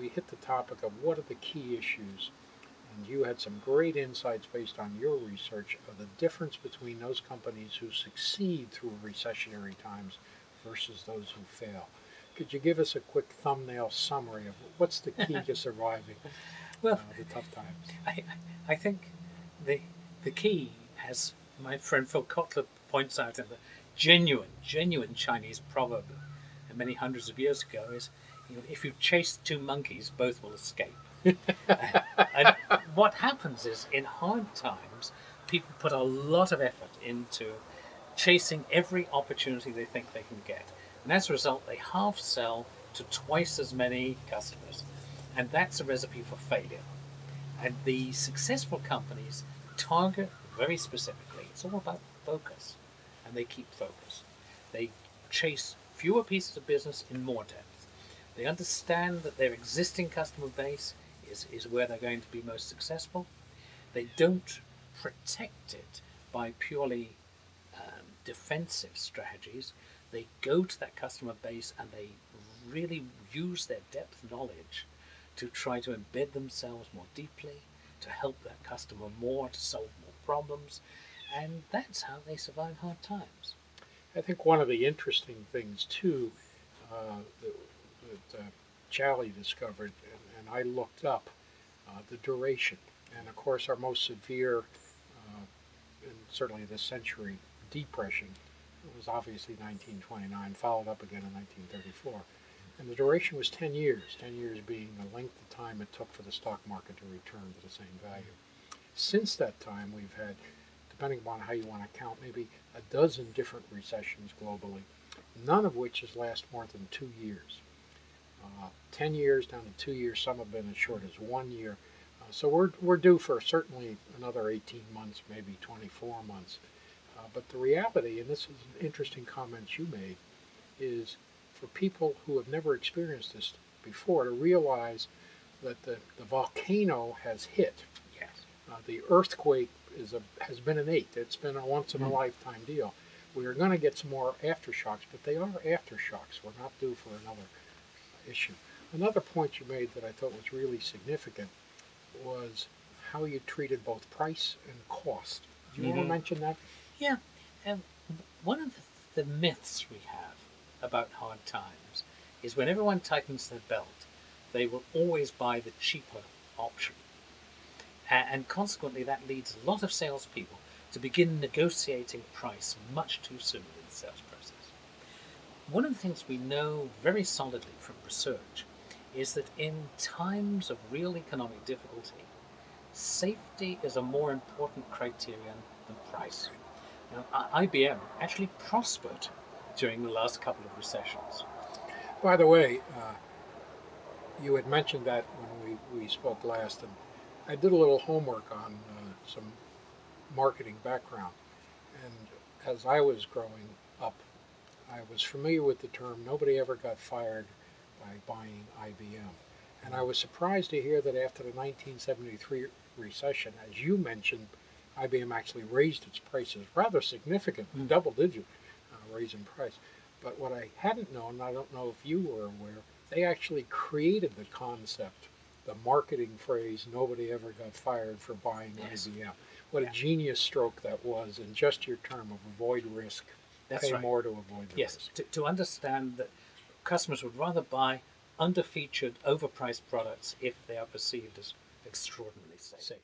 we hit the topic of what are the key issues, and you had some great insights based on your research of the difference between those companies who succeed through recessionary times versus those who fail. Could you give us a quick thumbnail summary of what's the key to surviving Well, the tough times? I, I think the key, as my friend Phil Kotler points out in the genuine Chinese proverb many hundreds of years ago, is, if you chase two monkeys, both will escape. And what happens is, in hard times, people put a lot of effort into chasing every opportunity they think they can get. And as a result, they half sell to twice as many customers. And that's a recipe for failure. And the successful companies target very specifically. It's all about focus. And they keep focus. They chase fewer pieces of business in more depth. They understand that their existing customer base is where they're going to be most successful. They don't protect it by purely defensive strategies. They go to that customer base and they really use their depth knowledge to try to embed themselves more deeply, to help that customer more, to solve more problems. And that's how they survive hard times. I think one of the interesting things too that Charlie discovered, and I looked up the duration, and of course our most severe, and certainly this century, depression was obviously 1929, followed up again in 1934. And the duration was 10 years, 10 years being the length of time it took for the stock market to return to the same value. Since that time, we've had, depending upon how you want to count, maybe a dozen different recessions globally, none of which has lasted more than 2 years. 10 years down to 2 years, some have been as short as 1 year. So we're due for certainly another 18 months, maybe 24 months. But the reality, and this is an interesting comment you made, is for people who have never experienced this before to realize that the volcano has hit. Yes. The earthquake has been innate. It's been a once-in-a-lifetime deal. We are going to get some more aftershocks, but they are aftershocks. We're not due for another issue. Another point you made that I thought was really significant was how you treated both price and cost. Do you want to mention that? Yeah. One of the myths we have about hard times is when everyone tightens their belt, they will always buy the cheaper option. And consequently, that leads a lot of salespeople to begin negotiating price much too soon in the sales process. One of the things we know very solidly from research is that in times of real economic difficulty, safety is a more important criterion than price. Now, IBM actually prospered during the last couple of recessions. By the way, you had mentioned that when we spoke last, and I did a little homework on some marketing background. And as I was growing up, I was familiar with the term nobody ever got fired by buying IBM. And I was surprised to hear that after the 1973 recession, as you mentioned, IBM actually raised its prices rather significantly, double-digit raise in price. But what I hadn't known, I don't know if you were aware, they actually created the concept, the marketing phrase, nobody ever got fired for buying IBM. What a genius stroke that was in just your term of avoid risk. That's pay right. more to avoid the risk. To understand that customers would rather buy underfeatured, overpriced products if they are perceived as extraordinarily safe.